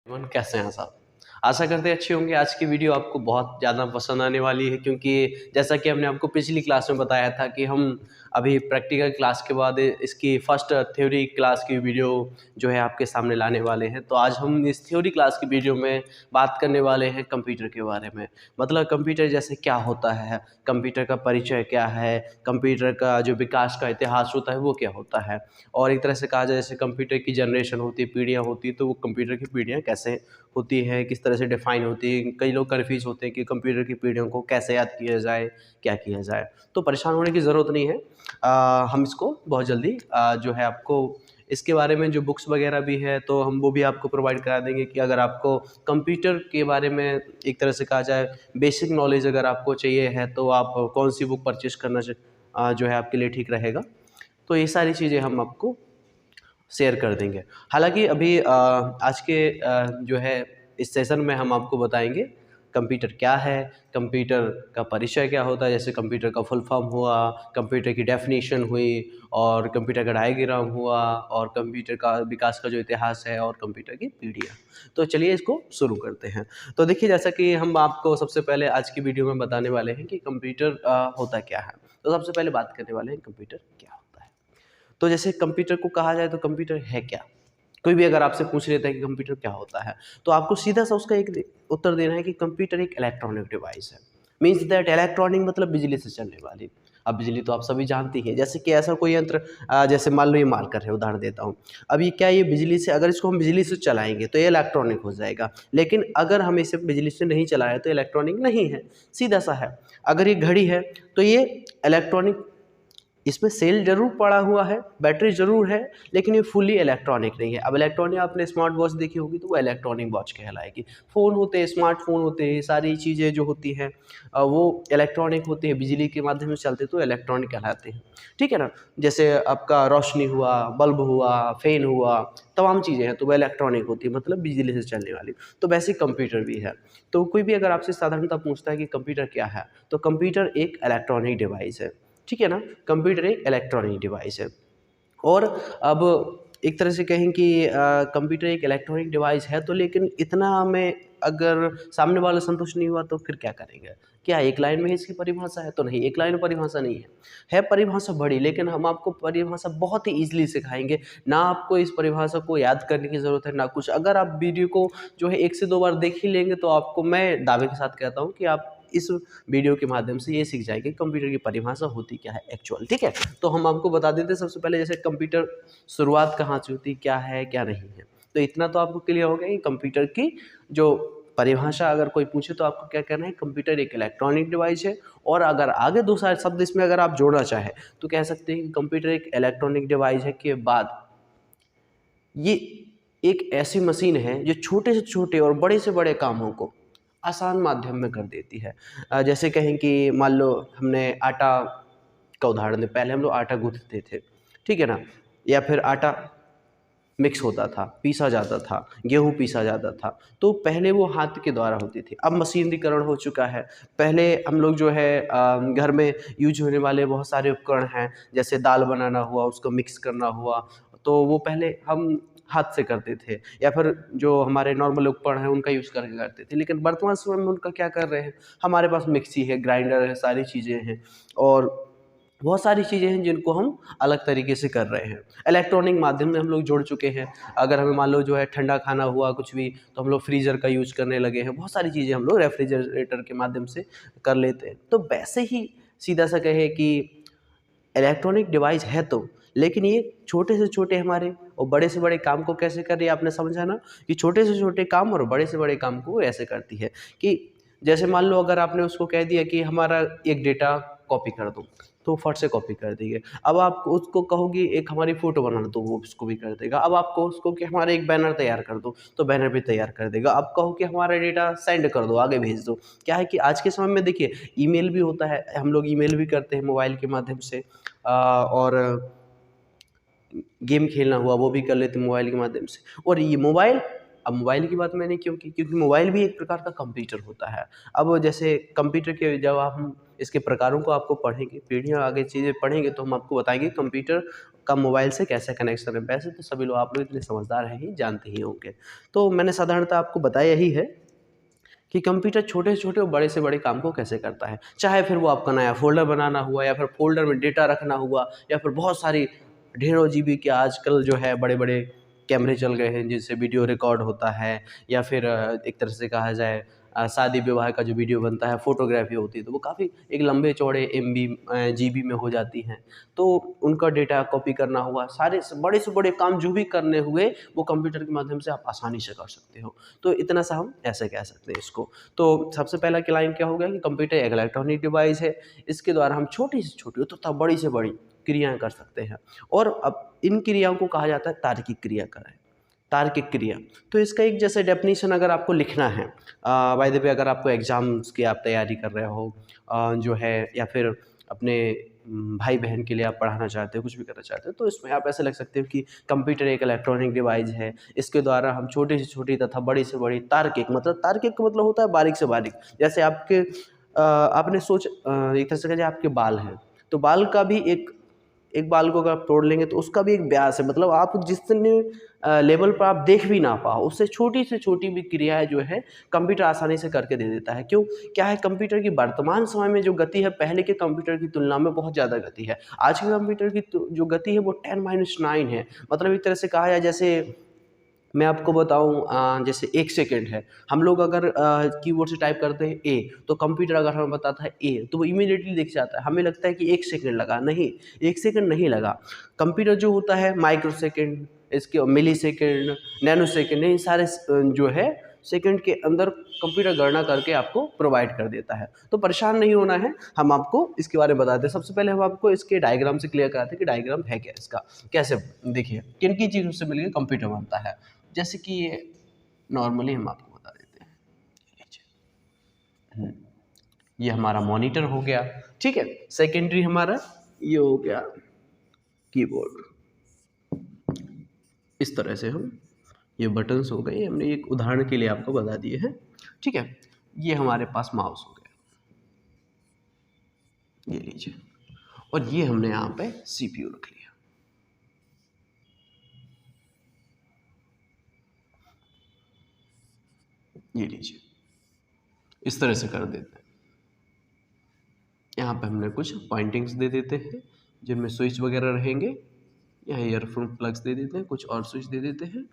कैसे हैं साहब? आशा करते हैं अच्छे होंगे। आज की वीडियो आपको बहुत ज़्यादा पसंद आने वाली है क्योंकि जैसा कि हमने आपको पिछली क्लास में बताया था कि हम अभी प्रैक्टिकल क्लास के बाद इसकी फर्स्ट थ्योरी क्लास की वीडियो जो है आपके सामने लाने वाले हैं। तो आज हम इस थ्योरी क्लास की वीडियो में बात करने वाले हैं कंप्यूटर के बारे में। मतलब कंप्यूटर जैसे क्या होता है, कंप्यूटर का परिचय क्या है, कंप्यूटर का जो विकास का इतिहास होता है वो क्या होता है, और एक तरह से कहा जाए जैसे कंप्यूटर की जनरेशन होती है, पीढ़ियाँ होती है, तो वो कंप्यूटर की पीढ़ियाँ कैसे होती है, किस तरह से डिफ़ाइन होती है। कई लोग कन्फ्यूज़ होते हैं कि कंप्यूटर की पीढ़ियों को कैसे याद किया जाए, क्या किया जाए। तो परेशान होने की ज़रूरत नहीं है। हम इसको बहुत जल्दी जो है आपको इसके बारे में जो बुक्स वगैरह भी है तो हम वो भी आपको प्रोवाइड करा देंगे कि अगर आपको कंप्यूटर के बारे में एक तरह से कहा जाए बेसिक नॉलेज अगर आपको चाहिए है तो आप कौन सी बुक परचेज़ करना जो है आपके लिए ठीक रहेगा। तो ये सारी चीज़ें हम आपको शेयर कर देंगे। हालाँकि अभी आज के जो है इस सेशन में हम आपको बताएँगे कंप्यूटर क्या है, कंप्यूटर का परिचय क्या होता है, जैसे कंप्यूटर का फुल फॉर्म हुआ, कंप्यूटर की डेफ़िनेशन हुई और कंप्यूटर का डायग्राम हुआ और कंप्यूटर का विकास का जो इतिहास है और कंप्यूटर की पीढ़ियाँ। तो चलिए इसको शुरू करते हैं। तो देखिए जैसा कि हम आपको सबसे पहले आज की वीडियो में बताने वाले हैं कि कंप्यूटर होता क्या है। तो सबसे पहले बात करने वाले हैं कंप्यूटर क्या होता है। तो जैसे कंप्यूटर को कहा जाए तो कंप्यूटर है क्या? कोई भी अगर आपसे पूछ लेता है कि कंप्यूटर क्या होता है, तो आपको सीधा-सा उसका एक उत्तर देना है कि कंप्यूटर एक इलेक्ट्रॉनिक डिवाइस है। मीन्स दैट इलेक्ट्रॉनिक मतलब बिजली से चलने वाली। अब बिजली तो आप सभी जानती हैं, जैसे कि ऐसा कोई यंत्र जैसे मान लो ये मार्कर है, उदाहरण देता हूँ। अब ये क्या ये बिजली से अगर इसको हम बिजली से चलाएँगे तो ये इलेक्ट्रॉनिक हो जाएगा। लेकिन अगर हम इसे बिजली से नहीं चलाएँ तो इलेक्ट्रॉनिक नहीं है, सीधा-सा है। अगर ये घड़ी है तो ये इलेक्ट्रॉनिक इसमें सेल ज़रूर पड़ा हुआ है, बैटरी ज़रूर है, लेकिन ये फुली इलेक्ट्रॉनिक नहीं है। अब इलेक्ट्रॉनिक आपने स्मार्ट वॉच देखी होगी तो वो इलेक्ट्रॉनिक वॉच कहलाएगी। फ़ोन होते हैं, स्मार्टफ़ोन होते हैं, सारी चीज़ें जो होती हैं वो इलेक्ट्रॉनिक होती हैं, बिजली के माध्यम से चलते तो इलेक्ट्रॉनिक कहलाते हैं। ठीक है ना? जैसे आपका रोशनी हुआ, बल्ब हुआ, फ़ैन हुआ, तमाम चीज़ें हैं तो वो इलेक्ट्रॉनिक होती है मतलब बिजली से चलने वाली। तो वैसे ही कंप्यूटर भी है। तो कोई भी अगर आपसे साधारणतः पूछता है कि कंप्यूटर क्या है? तो कंप्यूटर एक इलेक्ट्रॉनिक डिवाइस है। ठीक है ना? कंप्यूटर एक इलेक्ट्रॉनिक डिवाइस है। और अब एक तरह से कहें कि कंप्यूटर एक इलेक्ट्रॉनिक डिवाइस है तो लेकिन इतना हमें अगर सामने वाला संतुष्ट नहीं हुआ तो फिर क्या करेंगे? क्या एक लाइन में ही इसकी परिभाषा है? तो नहीं, एक लाइन में परिभाषा नहीं है। है परिभाषा बड़ी लेकिन हम आपको परिभाषा बहुत ही ईज़िली सिखाएँगे। ना आपको इस परिभाषा को याद करने की ज़रूरत है, ना कुछ। अगर आप वीडियो को जो है 1 से 2 बार देख ही लेंगे तो आपको मैं दावे के साथ कहता हूँ कि आप इस वीडियो के माध्यम से ये सीख जाएँगे कंप्यूटर की परिभाषा होती क्या है एक्चुअल, ठीक है? तो हम आपको बता देते हैं सबसे पहले जैसे कंप्यूटर शुरुआत कहाँ से होती है, क्या है, क्या नहीं है। तो इतना तो आपको क्लियर हो गया कि कंप्यूटर की जो परिभाषा अगर कोई पूछे तो आपको क्या कहना है, कंप्यूटर एक इलेक्ट्रॉनिक डिवाइस है। और अगर आगे 2 शब्द इसमें अगर आप जोड़ना चाहें, तो कह सकते हैं कि कंप्यूटर एक इलेक्ट्रॉनिक डिवाइस है के बाद ये एक ऐसी मशीन है जो छोटे से छोटे और बड़े से बड़े कामों को आसान माध्यम में कर देती है। जैसे कहें कि मान लो हमने आटा का उदाहरण दें, पहले हम लोग आटा गूँथते थे, ठीक है ना? या फिर आटा मिक्स होता था, पीसा जाता था, गेहूँ पीसा जाता था, तो पहले वो हाथ के द्वारा होती थी, अब मशीनीकरण हो चुका है। पहले हम लोग जो है घर में यूज होने वाले बहुत सारे उपकरण हैं, जैसे दाल बनाना हुआ, उसको मिक्स करना हुआ, तो वो पहले हम हाथ से करते थे या फिर जो हमारे नॉर्मल उपकरण हैं, उनका यूज़ करके करते थे। लेकिन वर्तमान समय में उनका क्या कर रहे हैं, हमारे पास मिक्सी है, ग्राइंडर है, सारी चीज़ें हैं और बहुत सारी चीज़ें हैं जिनको हम अलग तरीके से कर रहे हैं। इलेक्ट्रॉनिक माध्यम में हम लोग जुड़ चुके हैं। अगर हमें मान लो जो है ठंडा खाना हुआ कुछ भी तो हम लोग फ्रीज़र का यूज़ करने लगे हैं। बहुत सारी चीज़ें हम लोग रेफ्रिजरेटर के माध्यम से कर लेते हैं। तो वैसे ही सीधा-सा कहें कि इलेक्ट्रॉनिक डिवाइस है तो, लेकिन ये छोटे से छोटे हमारे और बड़े से बड़े काम को कैसे कर रही है आपने समझा ना? कि छोटे से छोटे काम और बड़े से बड़े काम को वो ऐसे करती है कि जैसे मान लो अगर आपने उसको कह दिया कि हमारा एक डेटा कॉपी कर दो, तो फट से कॉपी कर देगी। अब आप उसको कहोगी एक हमारी फ़ोटो बना दो, वो उसको भी कर देगा। अब आप कहो उसको कि हमारा एक बैनर तैयार कर दो, तो बैनर भी तैयार कर देगा। अब कहो कि हमारा डेटा सेंड कर दो, आगे भेज दो। क्या है कि आज के समय में देखिए ईमेल भी होता है, हम लोग ईमेल भी करते हैं मोबाइल के माध्यम से और गेम खेलना हुआ वो भी कर लेते हैं मोबाइल के माध्यम से। और ये मोबाइल अब मोबाइल की बात मैंने क्यों की, क्योंकि मोबाइल भी एक प्रकार का कंप्यूटर होता है। अब जैसे कंप्यूटर के जब हम इसके प्रकारों को आपको पढ़ेंगे, पीढ़ियाँ आगे चीज़ें पढ़ेंगे तो हम आपको बताएँगे कंप्यूटर का मोबाइल से कैसे कनेक्शन है। वैसे तो सभी लोग आप लोग इतने समझदार हैं ही, जानते ही होंगे। तो मैंने साधारणतः आपको बताया ही है कि कंप्यूटर छोटे से छोटे और बड़े से बड़े काम को कैसे करता है। चाहे फिर वो आपका नया फ़ोल्डर बनाना हुआ या फिर फ़ोल्डर में डेटा रखना हुआ या फिर बहुत सारी ढेरों जीबी के आजकल जो है बड़े-बड़े कैमरे चल गए हैं जिनसे वीडियो रिकॉर्ड होता है या फिर एक तरह से कहा जाए शादी विवाह का जो वीडियो बनता है, फ़ोटोग्राफ़ी होती है तो वो काफ़ी एक लंबे चौड़े एमबी जीबी में हो जाती हैं। तो उनका डेटा कॉपी करना हुआ, सारे से बड़े काम जो भी करने हुए वो कंप्यूटर के माध्यम से आप आसानी से कर सकते हो। तो इतना सा हम ऐसे कह सकते हैं इसको। तो सबसे पहला कि लाइन क्या हो गया कि कंप्यूटर एक इलेक्ट्रॉनिक डिवाइस है। इसके द्वारा हम छोटी से छोटी तथा बड़ी से बड़ी क्रियाएँ कर सकते हैं और अब इन क्रियाओं को कहा जाता है तार्किक क्रिया कराएँ। तार्किक क्रिया, तो इसका एक जैसे डेफ़िनेशन अगर आपको लिखना है बाय द वे अगर आपको एग्ज़ाम्स की आप तैयारी कर रहे हो जो है या फिर अपने भाई-बहन के लिए आप पढ़ाना चाहते हो, कुछ भी करना चाहते हो, तो इसमें आप ऐसे लिख सकते हो कि कंप्यूटर एक इलेक्ट्रॉनिक डिवाइस है। इसके द्वारा हम छोटी से छोटी तथा बड़ी से बड़ी तार्किक का मतलब होता है बारीक से बारीक। जैसे आपके आपने एक तरह से कहा जाए आपके बाल हैं, तो बाल का भी एक बाल को अगर आप तोड़ लेंगे तो उसका भी एक व्यास है, मतलब आप जितने लेवल पर आप देख भी ना पाओ, उससे छोटी से छोटी भी क्रियाएँ जो है कंप्यूटर आसानी से करके दे देता है। क्यों? क्या है कंप्यूटर की वर्तमान समय में जो गति है पहले के कंप्यूटर की तुलना में बहुत ज़्यादा गति है। आज के कंप्यूटर की जो गति है वो 10-9 है। मतलब एक तरह से कहा जाए जैसे मैं आपको बताऊँ जैसे 1 सेकंड है, हम लोग अगर कीबोर्ड से टाइप करते हैं ए, तो कंप्यूटर अगर हमें बताता है ए, तो वो इमीडिएटली दिख जाता है। हमें लगता है कि 1 सेकंड लगा, नहीं, 1 सेकंड नहीं लगा। कंप्यूटर जो होता है माइक्रोसेकंड, इसके मिलीसेकंड, नैनोसेकंड ये सारे जो है सेकंड के अंदर कंप्यूटर गणना करके आपको प्रोवाइड कर देता है। तो परेशान नहीं होना है, हम आपको इसके बारे में बताते हैं। सबसे पहले हम आपको इसके डायग्राम से क्लियर कराते हैं कि डायग्राम है क्या इसका? कैसे देखिए, किन-किन चीज़ों से मिलके कंप्यूटर बनता है। जैसे कि ये नॉर्मली हम आपको बता देते हैं। लीजिए ये हमारा मॉनिटर हो गया, ठीक है। सेकेंडरी हमारा ये हो गया कीबोर्ड। इस तरह से हम ये बटन्स हो गए, हमने एक उदाहरण के लिए आपको बता दिए हैं, ठीक है। ये हमारे पास माउस हो गया, ये लीजिए, और ये हमने यहाँ पे सीपीयू रख लिया। ये लीजिए, इस तरह से कर देते हैं। यहाँ पे हमने कुछ पॉइंटिंग्स दे देते हैं जिनमें स्विच वगैरह रहेंगे। यहाँ ईयरफोन प्लग्स दे देते हैं, कुछ और स्विच दे देते हैं।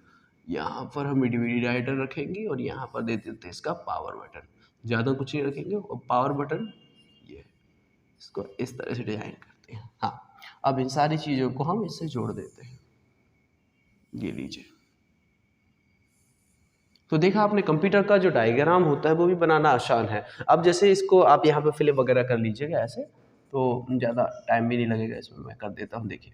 यहाँ पर हम डिवाइडर रखेंगे और यहाँ पर दे देते हैं इसका पावर बटन। ज़्यादा कुछ नहीं रखेंगे और पावर बटन ये है। इसको इस तरह से डिज़ाइन करते हैं। हाँ, अब इन सारी चीज़ों को हम इससे जोड़ देते हैं। ये लीजिए, तो देखा आपने कंप्यूटर का जो डायग्राम होता है वो भी बनाना आसान है। अब जैसे इसको आप यहाँ पे फिल वगैरह कर लीजिएगा ऐसे, तो ज़्यादा टाइम भी नहीं लगेगा इसमें, मैं कर देता हूँ। देखिए,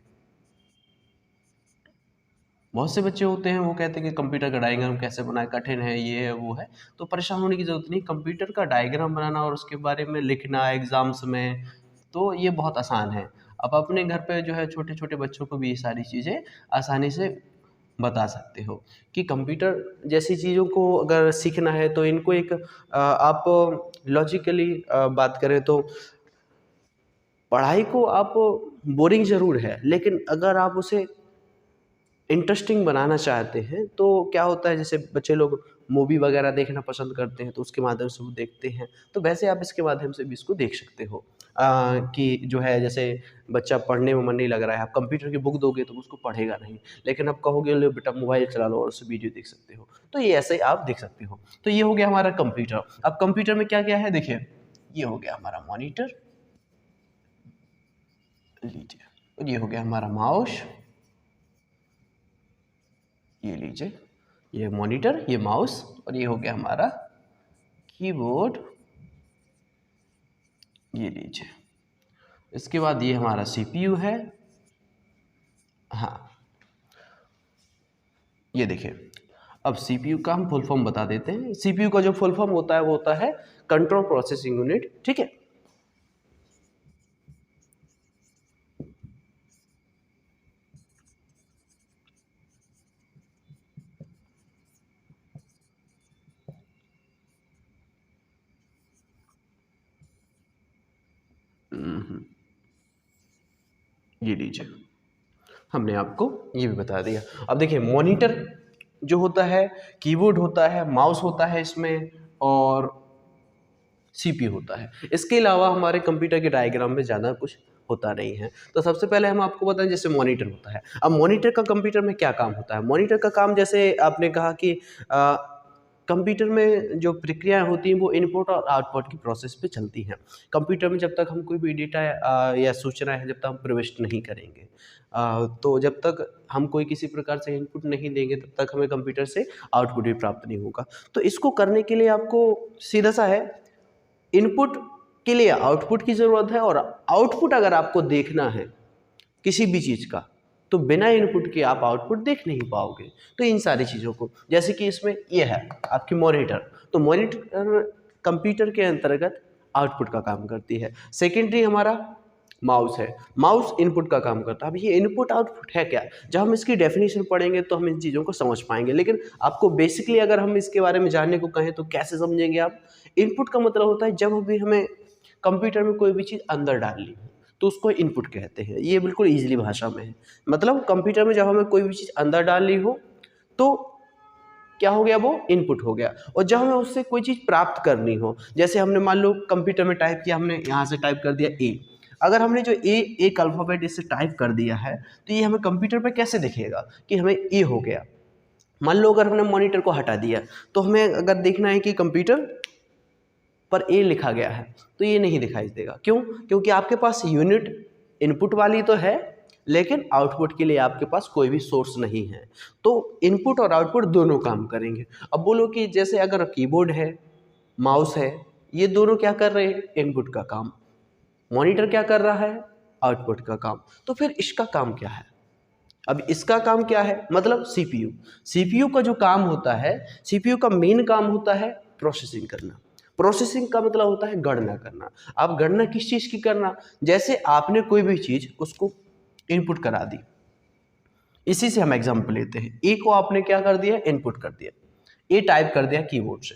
बहुत से बच्चे होते हैं वो कहते हैं कि कंप्यूटर का डायग्राम कैसे बनाएं, कठिन है, ये है वो है। तो परेशान होने की ज़रूरत नहीं, कंप्यूटर का डायग्राम बनाना और उसके बारे में लिखना एग्ज़ाम्स में, तो ये बहुत आसान है। आप अपने घर पे जो है छोटे-छोटे बच्चों को भी ये सारी चीज़ें आसानी से बता सकते हो कि कंप्यूटर जैसी चीज़ों को अगर सीखना है तो इनको एक आप लॉजिकली बात करें तो पढ़ाई को आप बोरिंग ज़रूर है, लेकिन अगर आप उसे इंटरेस्टिंग बनाना चाहते हैं तो क्या होता है, जैसे बच्चे लोग मूवी वगैरह देखना पसंद करते हैं तो उसके माध्यम से वो देखते हैं, तो वैसे आप इसके माध्यम से भी इसको देख सकते हो कि जो है जैसे बच्चा पढ़ने में मन नहीं लग रहा है, आप कंप्यूटर की बुक दोगे तो उसको पढ़ेगा नहीं, लेकिन आप कहोगे लो बेटा मोबाइल चला लो और उससे वीडियो देख सकते हो, तो ये ऐसे आप देख सकते हो। तो ये हो गया हमारा कंप्यूटर। अब कंप्यूटर में क्या क्या है देखिए, ये हो गया हमारा मॉनिटर, लीजिए, और ये हो गया हमारा माउस, ये लीजिए, ये मॉनिटर, ये माउस, और ये हो गया हमारा कीबोर्ड, ये लीजिए। इसके बाद ये हमारा सीपीयू है। हाँ, ये देखिए, अब सीपीयू का हम फुल फॉर्म बता देते हैं। सीपीयू का जो फुल फॉर्म होता है वो होता है कंट्रोल प्रोसेसिंग यूनिट, ठीक है। ये लीजिए, हमने आपको ये भी बता दिया। अब देखिए मॉनिटर जो होता है, कीबोर्ड होता है, माउस होता है इसमें, और सीपीयू होता है। इसके अलावा हमारे कंप्यूटर के डायग्राम में ज़्यादा कुछ होता नहीं है। तो सबसे पहले हम आपको बताएं जैसे मॉनिटर होता है। अब मॉनिटर का कंप्यूटर में क्या काम होता है? मॉनिटर का काम जैसे आपने कहा कि कंप्यूटर में जो प्रक्रियाएं होती हैं वो इनपुट और आउटपुट की प्रोसेस पे चलती हैं। कंप्यूटर में जब तक हम कोई भी डेटा या सूचना है जब तक हम प्रविष्ट नहीं करेंगे, तो जब तक हम कोई किसी प्रकार से इनपुट नहीं देंगे तब तक हमें कंप्यूटर से आउटपुट भी प्राप्त नहीं होगा। तो इसको करने के लिए आपको सीधा सा है, इनपुट के लिए आउटपुट की ज़रूरत है, और आउटपुट अगर आपको देखना है किसी भी चीज़ का तो बिना इनपुट के आप आउटपुट देख नहीं पाओगे। तो इन सारी चीज़ों को, जैसे कि इसमें ये है आपकी मॉनिटर, तो मॉनिटर कंप्यूटर के अंतर्गत आउटपुट का काम करती है। सेकेंडरी हमारा माउस है, माउस इनपुट का काम करता है। अब ये इनपुट आउटपुट है क्या? जब हम इसकी डेफिनेशन पढ़ेंगे तो हम इन चीज़ों को समझ पाएंगे, लेकिन आपको बेसिकली अगर हम इसके बारे में जानने को कहें तो कैसे समझेंगे आप? इनपुट का मतलब होता है जब भी हमें कंप्यूटर में कोई भी चीज़ अंदर डालनी हो तो उसको इनपुट कहते हैं। ये बिल्कुल ईजिली भाषा में है। मतलब कंप्यूटर में जब हमें कोई भी चीज़ अंदर डालनी हो तो क्या हो गया, वो इनपुट हो गया। और जब हमें उससे कोई चीज़ प्राप्त करनी हो, जैसे हमने मान लो कंप्यूटर में टाइप किया, हमने यहाँ से टाइप कर दिया ए। अगर हमने जो एक अल्फ़ाबेट इससे टाइप कर दिया है तो ये हमें कंप्यूटर पे कैसे दिखेगा कि हमें ए हो गया। मान लो अगर हमने मॉनिटर को हटा दिया तो हमें अगर देखना है कि कंप्यूटर पर ए लिखा गया है तो ये नहीं दिखाई देगा। क्यों? क्योंकि आपके पास यूनिट इनपुट वाली तो है लेकिन आउटपुट के लिए आपके पास कोई भी सोर्स नहीं है। तो इनपुट और आउटपुट दोनों काम करेंगे। अब बोलो कि जैसे अगर कीबोर्ड है, माउस है, ये दोनों क्या कर रहे हैं? इनपुट का काम। मॉनिटर क्या कर रहा है? आउटपुट का काम। तो फिर इसका काम क्या है? अब इसका काम क्या है? मतलब सीपीयू। सीपीयू का जो काम होता है, सीपीयू का मेन काम होता है प्रोसेसिंग करना। प्रोसेसिंग का मतलब होता है गणना करना। आप गणना किस चीज़ की करना? जैसे आपने कोई भी चीज़ उसको इनपुट करा दी, इसी से हम एग्जांपल लेते हैं। ए को आपने क्या कर दिया? इनपुट कर दिया, ए टाइप कर दिया कीबोर्ड से।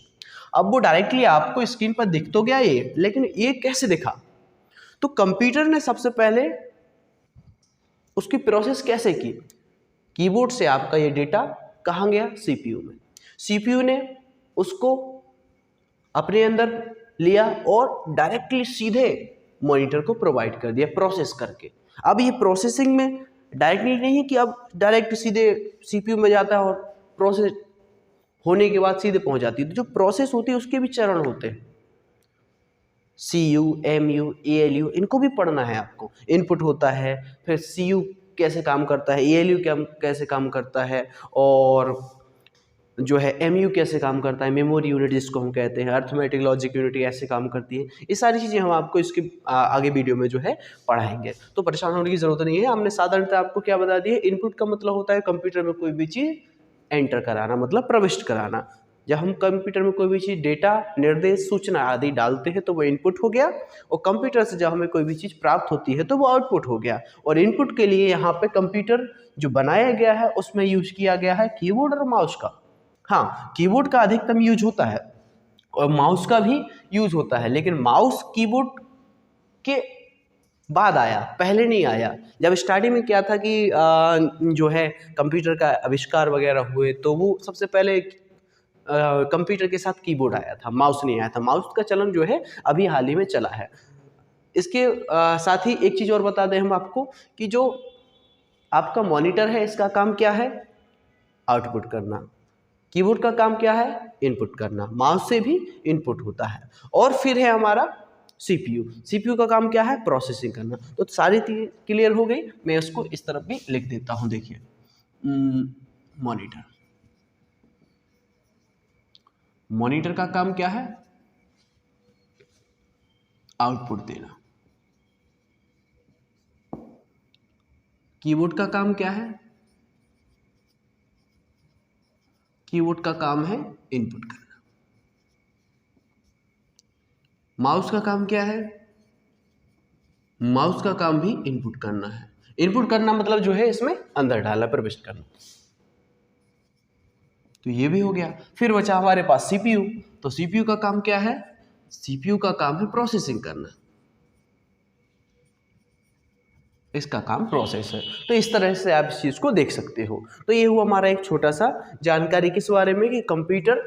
अब वो डायरेक्टली आपको स्क्रीन पर दिख तो गया ये, लेकिन ये कैसे दिखा? तो कंप्यूटर ने सबसे पहले उसकी प्रोसेस कैसे की? कीबोर्ड से आपका ये डेटा कहाँ गया? सीपीयू में। सीपीयू ने उसको अपने अंदर लिया और डायरेक्टली सीधे मॉनिटर को प्रोवाइड कर दिया प्रोसेस करके। अब ये प्रोसेसिंग में डायरेक्टली नहीं है कि अब डायरेक्ट सीधे सीपीयू में जाता है और प्रोसेस होने के बाद सीधे पहुंच जाती है। तो जो प्रोसेस होती है उसके भी चरण होते हैं, CU, MU, ALU, इनको भी पढ़ना है आपको। इनपुट होता है, फिर CU कैसे काम करता है, ALU कैसे काम करता है, और जो है MU कैसे काम करता है, मेमोरी यूनिट जिसको हम कहते हैं, अर्थमेटिक लॉजिक यूनिट ऐसे काम करती है। ये सारी चीज़ें हम आपको इसके आगे वीडियो में जो है पढ़ाएंगे, तो परेशान होने की ज़रूरत नहीं है। हमने साधारणतः आपको क्या बता दिया? इनपुट का मतलब होता है कंप्यूटर में कोई भी चीज़ एंटर कराना, मतलब प्रविष्ट कराना। जब हम कंप्यूटर में कोई भी चीज़ डेटा, निर्देश, सूचना आदि डालते हैं तो वो इनपुट हो गया, और कंप्यूटर से जब हमें कोई भी चीज़ प्राप्त होती है तो वो आउटपुट हो गया। और इनपुट के लिए यहाँ पे कंप्यूटर जो बनाया गया है उसमें यूज किया गया है कीबोर्ड और माउस का। हाँ, कीबोर्ड का अधिकतम यूज होता है और माउस का भी यूज होता है, लेकिन माउस कीबोर्ड के बाद आया, पहले नहीं आया। जब स्टार्टिंग में क्या था कि जो है कंप्यूटर का आविष्कार वगैरह हुए तो वो सबसे पहले कंप्यूटर के साथ कीबोर्ड आया था, माउस नहीं आया था। माउस का चलन जो है अभी हाल ही में चला है। इसके साथ ही एक चीज़ और बता दें हम आपको कि जो आपका मॉनिटर है इसका काम क्या है? आउटपुट करना। कीबोर्ड का काम क्या है? इनपुट करना। माउस से भी इनपुट होता है। और फिर है हमारा सीपीयू। सीपीयू का काम क्या है? प्रोसेसिंग करना। तो सारी चीज़ क्लियर हो गई। मैं इसको इस तरफ भी लिख देता हूँ। देखिए, मॉनिटर। मॉनिटर का काम क्या है? आउटपुट देना। कीबोर्ड का काम क्या है? कीबोर्ड का काम है इनपुट करना। माउस का काम क्या है? माउस का काम भी इनपुट करना है। इनपुट करना मतलब जो है इसमें अंदर डाला, प्रविष्ट करना। तो ये भी हो गया। फिर बचा हमारे पास सीपीयू। तो सीपीयू का काम क्या है? सीपीयू का काम है प्रोसेसिंग करना। इसका काम प्रोसेस है। तो इस तरह से आप इस चीज़ को देख सकते हो। तो ये हुआ हमारा एक छोटा सा जानकारी किस बारे में कि कंप्यूटर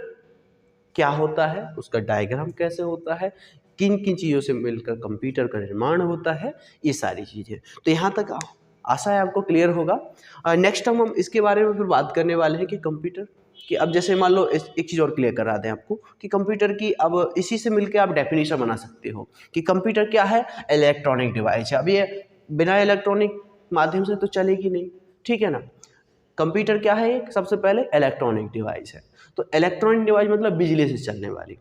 क्या होता है, उसका डायग्राम कैसे होता है, किन किन चीज़ों से मिलकर कंप्यूटर का निर्माण होता है, ये सारी चीज़ें। तो यहाँ तक आशा है आपको क्लियर होगा। नेक्स्ट हम इसके बारे में फिर बात करने वाले हैं कि कंप्यूटर कि अब जैसे मान लो एक चीज़ और क्लियर करा दें आपको कि कंप्यूटर की अब इसी से मिलकर आप डेफिनेशन बना सकते हो कि कंप्यूटर क्या है, इलेक्ट्रॉनिक डिवाइस है। अब ये बिना इलेक्ट्रॉनिक माध्यम से तो चलेगी नहीं, ठीक है ना। कंप्यूटर क्या है, एक सबसे पहले इलेक्ट्रॉनिक डिवाइस है। तो इलेक्ट्रॉनिक डिवाइस मतलब बिजली से चलने वाली।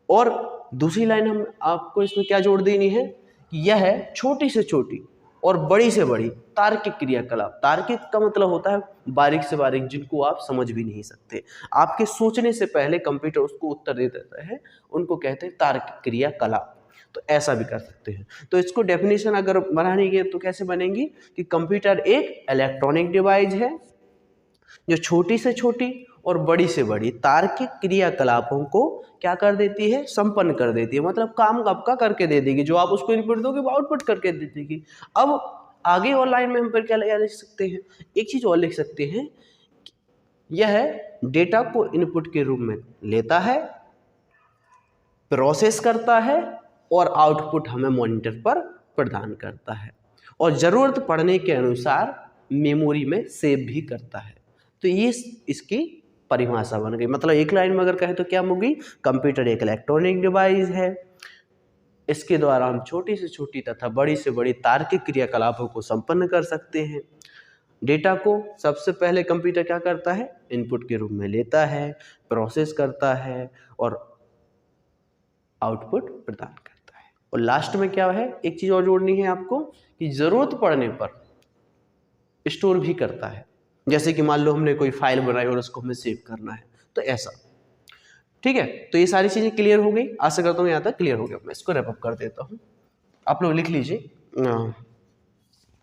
और दूसरी लाइन हम आपको इसमें क्या जोड़ देनी है कि यह है छोटी से छोटी और बड़ी से बड़ी तार्किक क्रियाकलाप। तार्किक का मतलब होता है बारीक से बारीक, जिनको आप समझ भी नहीं सकते, आपके सोचने से पहले कंप्यूटर उसको उत्तर दे देता है, उनको कहते हैं तार्किक क्रियाकलाप। तो ऐसा भी कर सकते हैं। तो इसको डेफिनेशन अगर बनानी है तो कैसे बनेगी कि कंप्यूटर एक इलेक्ट्रॉनिक डिवाइस है जो छोटी से छोटी और बड़ी से बड़ी तार्किक क्रियाकलापों को क्या कर देती है, संपन्न कर देती है। मतलब काम आपका करके दे देगी, जो आप उसको इनपुट दोगे वो आउटपुट करके दे देगी। अब आगे और लाइन में हम पर क्या लिख सकते हैं, एक चीज और लिख सकते हैं, यह डेटा को इनपुट के रूप में लेता है, प्रोसेस करता है और आउटपुट हमें मॉनिटर पर प्रदान करता है और जरूरत पड़ने के अनुसार मेमोरी में सेव भी करता है। तो ये इसकी परिभाषा बन गई। मतलब एक लाइन में अगर कहें तो क्या होगी, कंप्यूटर एक इलेक्ट्रॉनिक डिवाइस है, इसके द्वारा हम छोटी से छोटी तथा बड़ी से बड़ी तार्किक क्रियाकलापों को संपन्न कर सकते हैं। डेटा को सबसे पहले कंप्यूटर क्या करता है, इनपुट के रूप में लेता है, प्रोसेस करता है और आउटपुट प्रदान करता है। और लास्ट में क्या है, एक चीज और जोड़नी है आपको कि जरूरत पड़ने पर स्टोर भी करता है। जैसे कि मान लो हमने कोई फाइल बनाई और उसको हमें सेव करना है, तो ऐसा, ठीक है। तो ये सारी चीजें क्लियर हो गई, आशा करता हूँ यहाँ तक क्लियर हो गया। मैं इसको रैप अप कर देता हूँ, आप लोग लिख लीजिए।